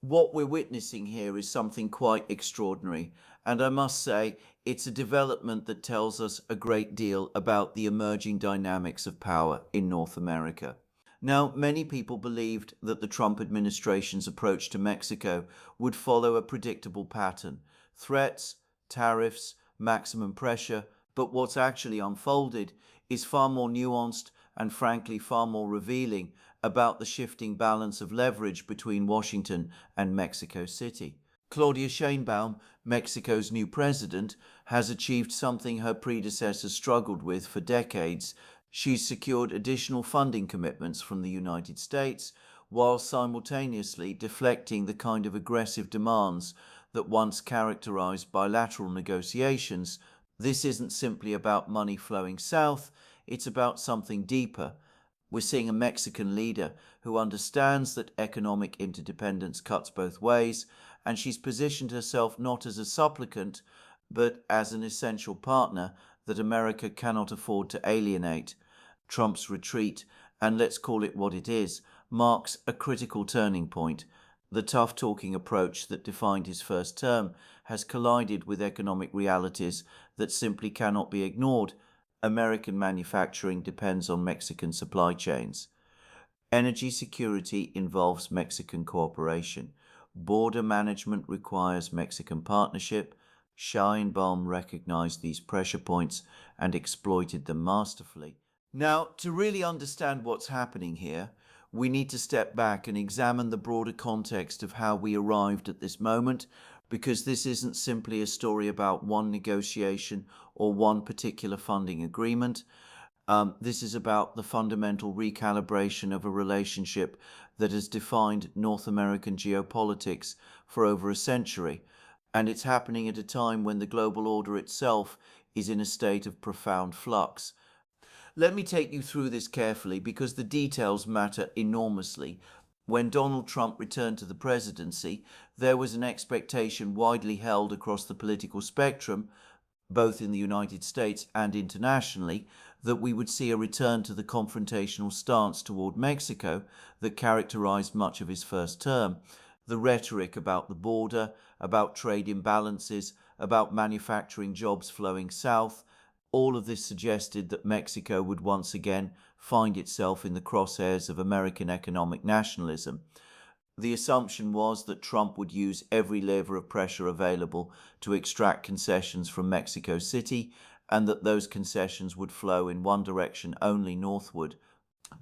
What we're witnessing here is something quite extraordinary, and I must say it's a development that tells us a great deal about the emerging dynamics of power in North America. Now, many people believed that the Trump administration's approach to Mexico would follow a predictable pattern: threats, tariffs, maximum pressure, but what's actually unfolded is far more nuanced and frankly far more revealing about the shifting balance of leverage between Washington and Mexico City. Claudia Sheinbaum, Mexico's new president, has achieved something her predecessors struggled with for decades. She's secured additional funding commitments from the United States, while simultaneously deflecting the kind of aggressive demands that once characterized bilateral negotiations. This isn't simply about money flowing south, it's about something deeper. We're seeing a Mexican leader who understands that economic interdependence cuts both ways, and she's positioned herself not as a supplicant, but as an essential partner that America cannot afford to alienate. Trump's retreat, and let's call it what it is, marks a critical turning point. The tough-talking approach that defined his first term has collided with economic realities that simply cannot be ignored. American manufacturing depends on Mexican supply chains. Energy security involves Mexican cooperation. Border management requires Mexican partnership. Sheinbaum recognized these pressure points and exploited them masterfully. Now, to really understand what's happening here, we need to step back and examine the broader context of how we arrived at this moment, because this isn't simply a story about one negotiation or one particular funding agreement. This is about the fundamental recalibration of a relationship that has defined North American geopolitics for over a century, and it's happening at a time when the global order itself is in a state of profound flux. Let me take you through this carefully because the details matter enormously. When Donald Trump returned to the presidency, there was an expectation widely held across the political spectrum, both in the United States and internationally, that we would see a return to the confrontational stance toward Mexico that characterized much of his first term. The rhetoric about the border, about trade imbalances, about manufacturing jobs flowing south, all of this suggested that Mexico would once again find itself in the crosshairs of American economic nationalism. The assumption was that Trump would use every lever of pressure available to extract concessions from Mexico City, and that those concessions would flow in one direction only, northward.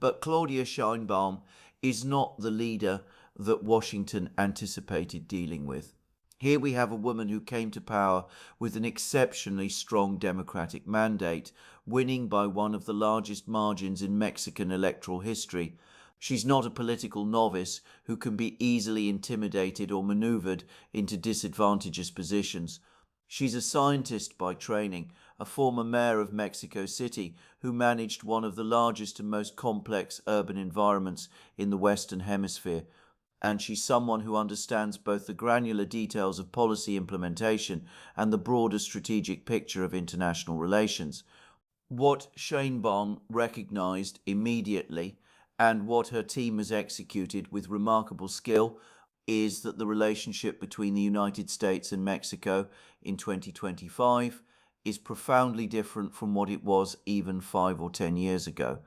But Claudia Sheinbaum is not the leader that Washington anticipated dealing with. Here we have a woman who came to power with an exceptionally strong Democratic mandate, winning by one of the largest margins in Mexican electoral history. She's not a political novice who can be easily intimidated or maneuvered into disadvantageous positions. She's a scientist by training, a former mayor of Mexico City who managed one of the largest and most complex urban environments in the Western Hemisphere. And she's someone who understands both the granular details of policy implementation and the broader strategic picture of international relations. What Sheinbaum recognized immediately, and what her team has executed with remarkable skill, is that the relationship between the United States and Mexico in 2025 is profoundly different from what it was even 5 or 10 years ago.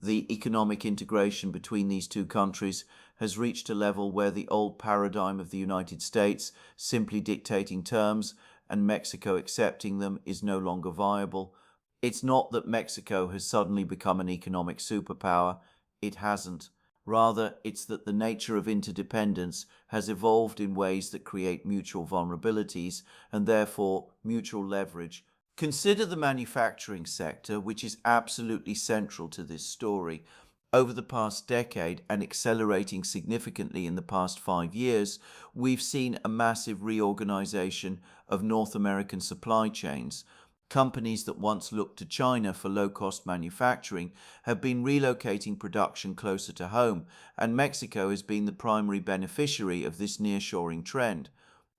The economic integration between these two countries has reached a level where the old paradigm of the United States simply dictating terms and Mexico accepting them is no longer viable. It's not that Mexico has suddenly become an economic superpower. It hasn't. Rather, it's that the nature of interdependence has evolved in ways that create mutual vulnerabilities and therefore mutual leverage. Consider the manufacturing sector, which is absolutely central to this story. Over the past decade, and accelerating significantly in the past 5 years, we've seen a massive reorganization of North American supply chains. Companies that once looked to China for low-cost manufacturing have been relocating production closer to home, and Mexico has been the primary beneficiary of this nearshoring trend.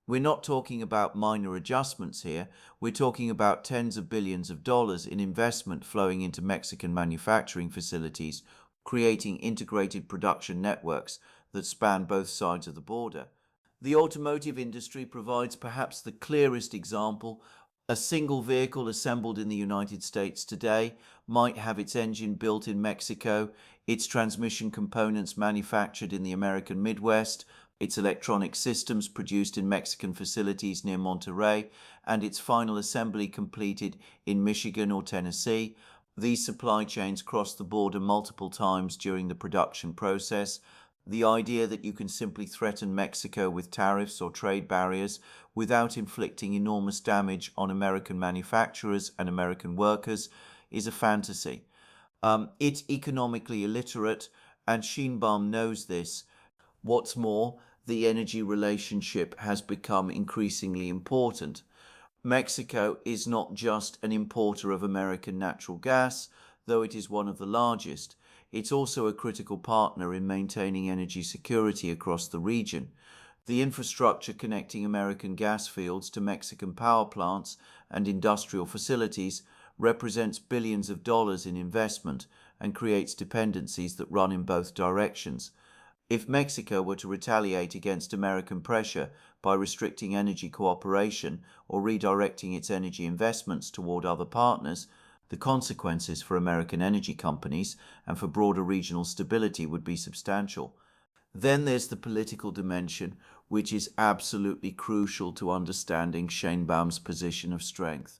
We're not talking about minor adjustments here. We're talking about tens of billions of dollars in investment flowing into Mexican manufacturing facilities, creating integrated production networks that span both sides of the border. The automotive industry provides perhaps the clearest example. A single vehicle assembled in the United States today might have its engine built in Mexico, its transmission components manufactured in the American Midwest, its electronic systems produced in Mexican facilities near Monterrey, and its final assembly completed in Michigan or Tennessee. These supply chains cross the border multiple times during the production process. The idea that you can simply threaten Mexico with tariffs or trade barriers without inflicting enormous damage on American manufacturers and American workers is a fantasy. It's economically illiterate, and Sheinbaum knows this. What's more, the energy relationship has become increasingly important. Mexico is not just an importer of American natural gas, though it is one of the largest. It's also a critical partner in maintaining energy security across the region. The infrastructure connecting American gas fields to Mexican power plants and industrial facilities represents billions of dollars in investment and creates dependencies that run in both directions. If Mexico were to retaliate against American pressure by restricting energy cooperation or redirecting its energy investments toward other partners, the consequences for American energy companies and for broader regional stability would be substantial. Then there's the political dimension, which is absolutely crucial to understanding Sheinbaum's position of strength.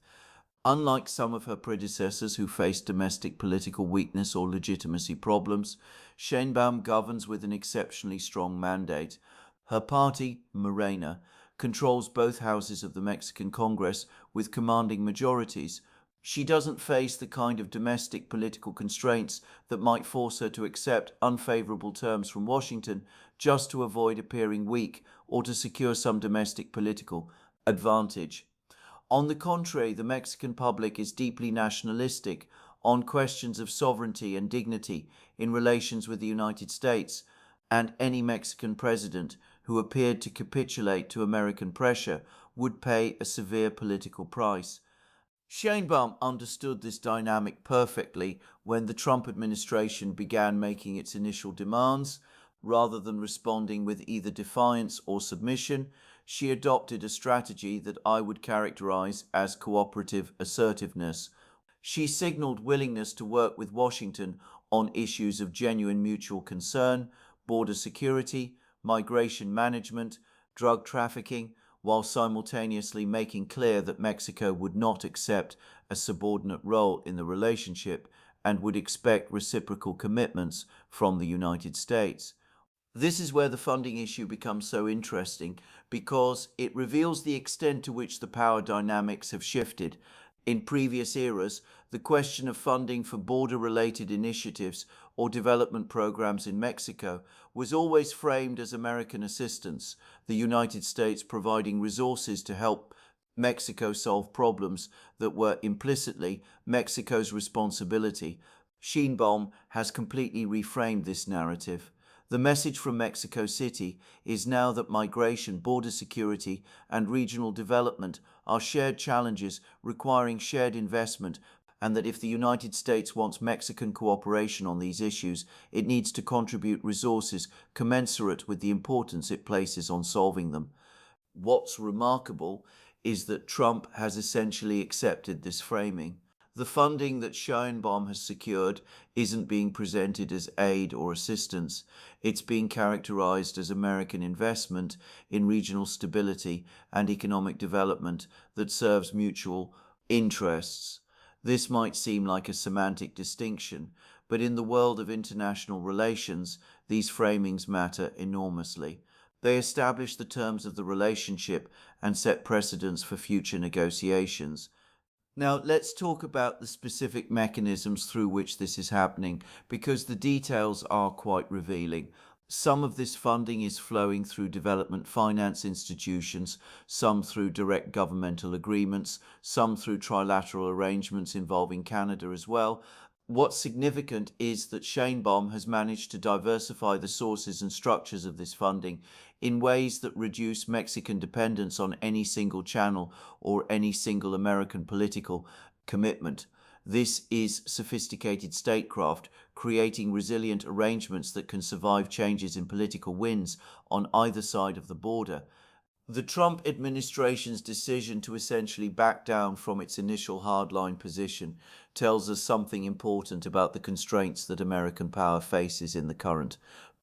Unlike some of her predecessors who faced domestic political weakness or legitimacy problems, Sheinbaum governs with an exceptionally strong mandate. Her party, Morena, controls both houses of the Mexican Congress with commanding majorities. She doesn't face the kind of domestic political constraints that might force her to accept unfavorable terms from Washington just to avoid appearing weak or to secure some domestic political advantage. On the contrary, the Mexican public is deeply nationalistic on questions of sovereignty and dignity in relations with the United States, and any Mexican president who appeared to capitulate to American pressure would pay a severe political price. Sheinbaum understood this dynamic perfectly when the Trump administration began making its initial demands. Rather than responding with either defiance or submission, she adopted a strategy that I would characterize as cooperative assertiveness. She signaled willingness to work with Washington on issues of genuine mutual concern, border security, migration management, drug trafficking, while simultaneously making clear that Mexico would not accept a subordinate role in the relationship and would expect reciprocal commitments from the United States. This is where the funding issue becomes so interesting because it reveals the extent to which the power dynamics have shifted. In previous eras, the question of funding for border-related initiatives or development programs in Mexico was always framed as American assistance, the United States providing resources to help Mexico solve problems that were implicitly Mexico's responsibility. Sheinbaum has completely reframed this narrative. The message from Mexico City is now that migration, border security, and regional development are shared challenges requiring shared investment, and that if the United States wants Mexican cooperation on these issues, it needs to contribute resources commensurate with the importance it places on solving them. What's remarkable is that Trump has essentially accepted this framing. The funding that Sheinbaum has secured isn't being presented as aid or assistance. It's being characterized as American investment in regional stability and economic development that serves mutual interests. This might seem like a semantic distinction, but in the world of international relations, these framings matter enormously. They establish the terms of the relationship and set precedents for future negotiations. Now, let's talk about the specific mechanisms through which this is happening, because the details are quite revealing. Some of this funding is flowing through development finance institutions, some through direct governmental agreements, some through trilateral arrangements involving Canada as well. What's significant is that Sheinbaum has managed to diversify the sources and structures of this funding in ways that reduce Mexican dependence on any single channel or any single American political commitment. This is sophisticated statecraft, creating resilient arrangements that can survive changes in political winds on either side of the border. The Trump administration's decision to essentially back down from its initial hardline position tells us something important about the constraints that American power faces in the current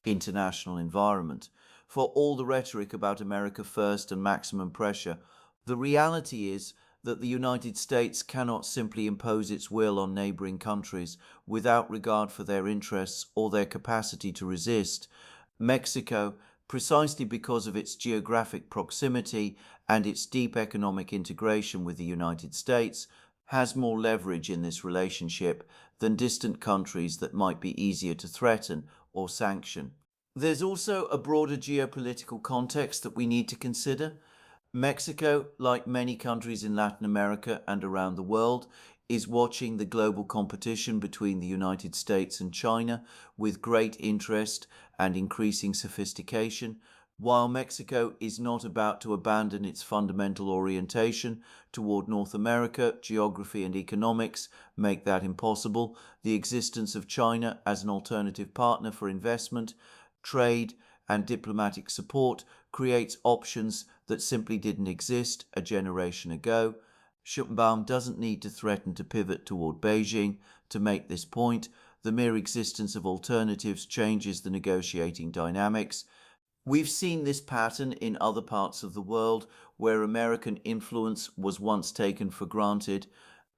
international environment. For all the rhetoric about America first and maximum pressure, the reality is that the United States cannot simply impose its will on neighboring countries without regard for their interests or their capacity to resist. Mexico, precisely because of its geographic proximity and its deep economic integration with the United States, has more leverage in this relationship than distant countries that might be easier to threaten or sanction. There's also a broader geopolitical context that we need to consider. Mexico, like many countries in Latin America and around the world, is watching the global competition between the United States and China with great interest and increasing sophistication. While Mexico is not about to abandon its fundamental orientation toward North America, geography and economics make that impossible. The existence of China as an alternative partner for investment, trade, and diplomatic support creates options that simply didn't exist a generation ago. Sheinbaum doesn't need to threaten to pivot toward Beijing to make this point. The mere existence of alternatives changes the negotiating dynamics. We've seen this pattern in other parts of the world where American influence was once taken for granted.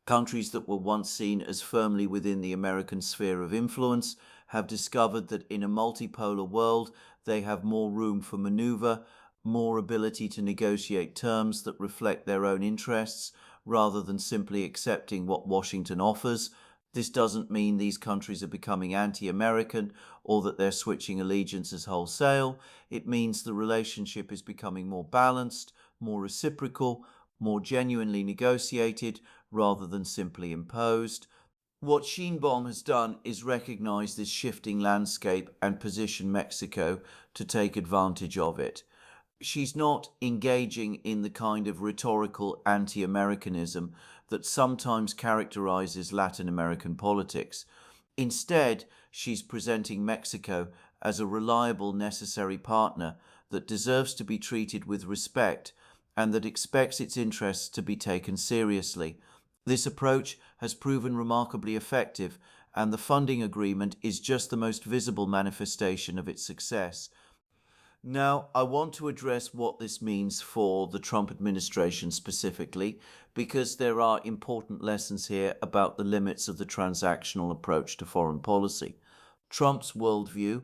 Countries that were once seen as firmly within the American sphere of influence have discovered that in a multipolar world they have more room for maneuver, more ability to negotiate terms that reflect their own interests rather than simply accepting what Washington offers. This doesn't mean these countries are becoming anti-American or that they're switching allegiances wholesale. It means the relationship is becoming more balanced, more reciprocal, more genuinely negotiated rather than simply imposed. What Sheinbaum has done is recognize this shifting landscape and position Mexico to take advantage of it. She's not engaging in the kind of rhetorical anti-Americanism that sometimes characterizes Latin American politics. Instead, she's presenting Mexico as a reliable, necessary partner that deserves to be treated with respect and that expects its interests to be taken seriously. This approach has proven remarkably effective, and the funding agreement is just the most visible manifestation of its success. Now, I want to address what this means for the Trump administration specifically, because there are important lessons here about the limits of the transactional approach to foreign policy. Trump's worldview,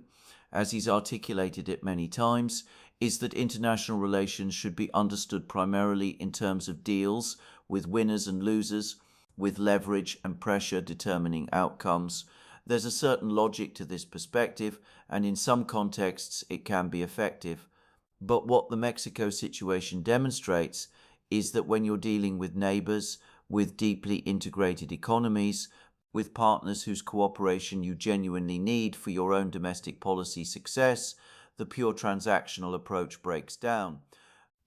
as he's articulated it many times, is that international relations should be understood primarily in terms of deals, with winners and losers, with leverage and pressure determining outcomes. There's a certain logic to this perspective, and in some contexts it can be effective. But what the Mexico situation demonstrates is that when you're dealing with neighbors, with deeply integrated economies, with partners whose cooperation you genuinely need for your own domestic policy success, the pure transactional approach breaks down.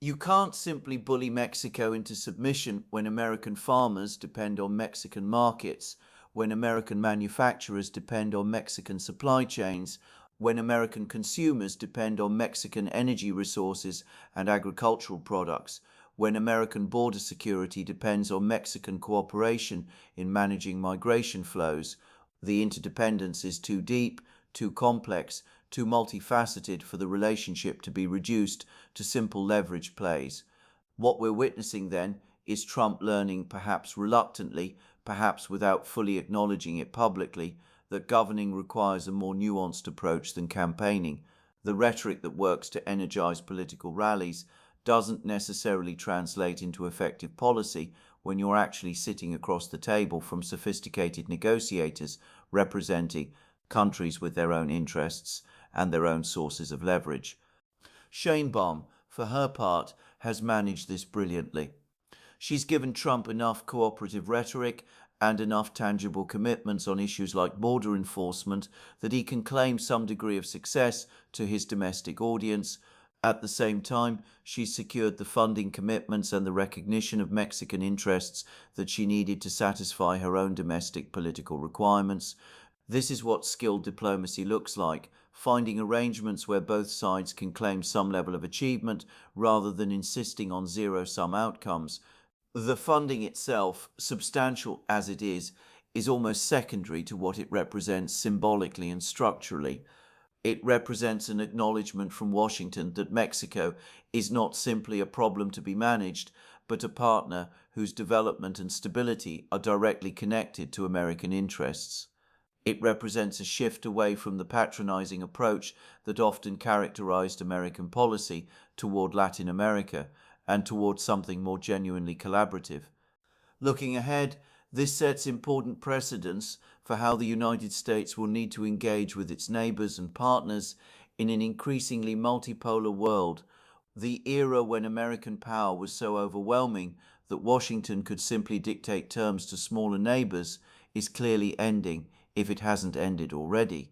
You can't simply bully Mexico into submission when American farmers depend on Mexican markets, when American manufacturers depend on Mexican supply chains, when American consumers depend on Mexican energy resources and agricultural products, when American border security depends on Mexican cooperation in managing migration flows. The interdependence is too deep, too complex, too multifaceted for the relationship to be reduced to simple leverage plays. What we're witnessing then is Trump learning, perhaps reluctantly, perhaps without fully acknowledging it publicly, that governing requires a more nuanced approach than campaigning. The rhetoric that works to energize political rallies doesn't necessarily translate into effective policy when you're actually sitting across the table from sophisticated negotiators representing countries with their own interests and their own sources of leverage. Sheinbaum, for her part, has managed this brilliantly. She's given Trump enough cooperative rhetoric and enough tangible commitments on issues like border enforcement that he can claim some degree of success to his domestic audience. At the same time, she secured the funding commitments and the recognition of Mexican interests that she needed to satisfy her own domestic political requirements. This is what skilled diplomacy looks like, finding arrangements where both sides can claim some level of achievement rather than insisting on zero-sum outcomes. The funding itself, substantial as it is almost secondary to what it represents symbolically and structurally. It represents an acknowledgement from Washington that Mexico is not simply a problem to be managed, but a partner whose development and stability are directly connected to American interests. It represents a shift away from the patronizing approach that often characterized American policy toward Latin America and toward something more genuinely collaborative. Looking ahead, this sets important precedents for how the United States will need to engage with its neighbors and partners in an increasingly multipolar world. The era when American power was so overwhelming that Washington could simply dictate terms to smaller neighbors is clearly ending, if it hasn't ended already.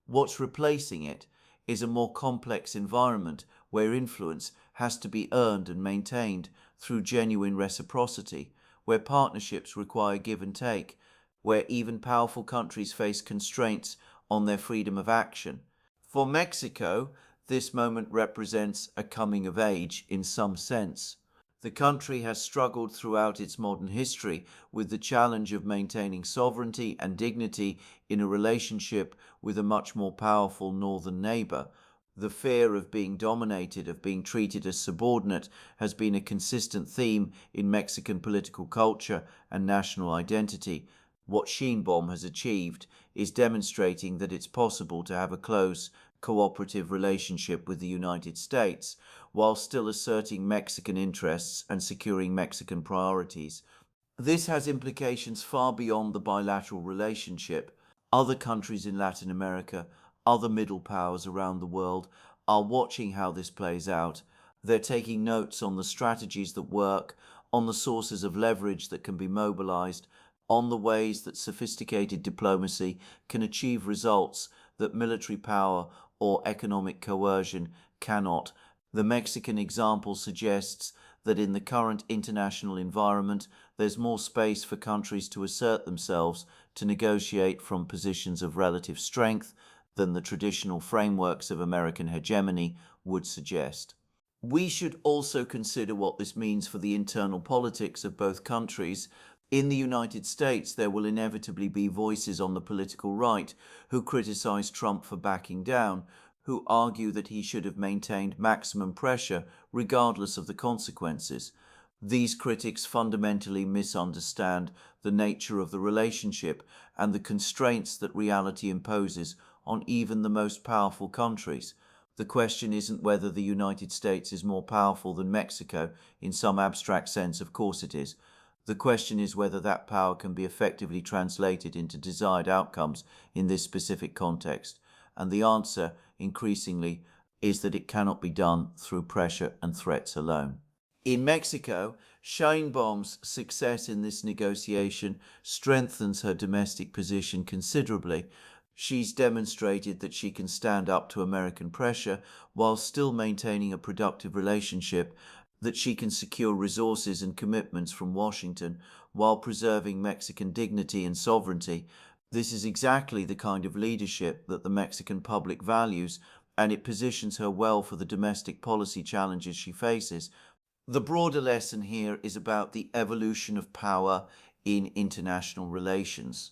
What's replacing it is a more complex environment where influence has to be earned and maintained through genuine reciprocity, where partnerships require give and take, where even powerful countries face constraints on their freedom of action. For Mexico, this moment represents a coming of age in some sense. The country has struggled throughout its modern history with the challenge of maintaining sovereignty and dignity in a relationship with a much more powerful northern neighbor. The fear of being dominated, of being treated as subordinate, has been a consistent theme in Mexican political culture and national identity. What Sheinbaum has achieved is demonstrating that it's possible to have a close, cooperative relationship with the United States, while still asserting Mexican interests and securing Mexican priorities. This has implications far beyond the bilateral relationship. Other countries in Latin America, other middle powers around the world are watching how this plays out. They're taking notes on the strategies that work, on the sources of leverage that can be mobilized, on the ways that sophisticated diplomacy can achieve results that military power or economic coercion cannot. The Mexican example suggests that in the current international environment, there's more space for countries to assert themselves, to negotiate from positions of relative strength than the traditional frameworks of American hegemony would suggest. We should also consider what this means for the internal politics of both countries. In the United States, there will inevitably be voices on the political right who criticize Trump for backing down, who argue that he should have maintained maximum pressure regardless of the consequences. These critics fundamentally misunderstand the nature of the relationship and the constraints that reality imposes on even the most powerful countries. The question isn't whether the United States is more powerful than Mexico in some abstract sense, of course it is. The question is whether that power can be effectively translated into desired outcomes in this specific context. And the answer, increasingly, is that it cannot be done through pressure and threats alone. In Mexico, Sheinbaum's success in this negotiation strengthens her domestic position considerably. She's demonstrated that she can stand up to American pressure while still maintaining a productive relationship, that she can secure resources and commitments from Washington while preserving Mexican dignity and sovereignty. This is exactly the kind of leadership that the Mexican public values, and it positions her well for the domestic policy challenges she faces. The broader lesson here is about the evolution of power in international relations.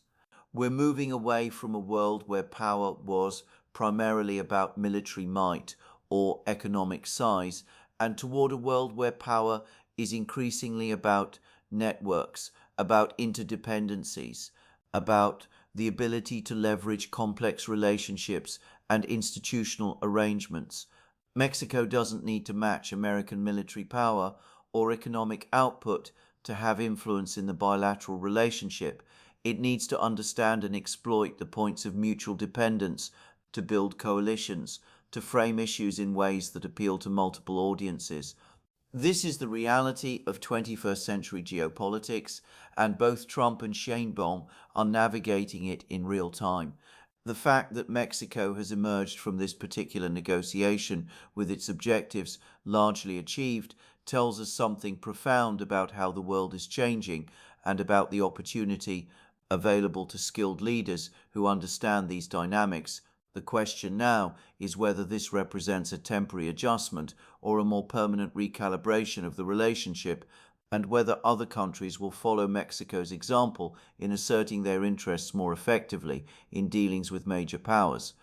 We're moving away from a world where power was primarily about military might or economic size, and toward a world where power is increasingly about networks, about interdependencies, about the ability to leverage complex relationships and institutional arrangements. Mexico doesn't need to match American military power or economic output to have influence in the bilateral relationship. It needs to understand and exploit the points of mutual dependence, to build coalitions, to frame issues in ways that appeal to multiple audiences. This is the reality of 21st century geopolitics, and both Trump and Sheinbaum are navigating it in real time. The fact that Mexico has emerged from this particular negotiation with its objectives largely achieved tells us something profound about how the world is changing and about the opportunity available to skilled leaders who understand these dynamics. The question now is whether this represents a temporary adjustment or a more permanent recalibration of the relationship, and whether other countries will follow Mexico's example in asserting their interests more effectively in dealings with major powers.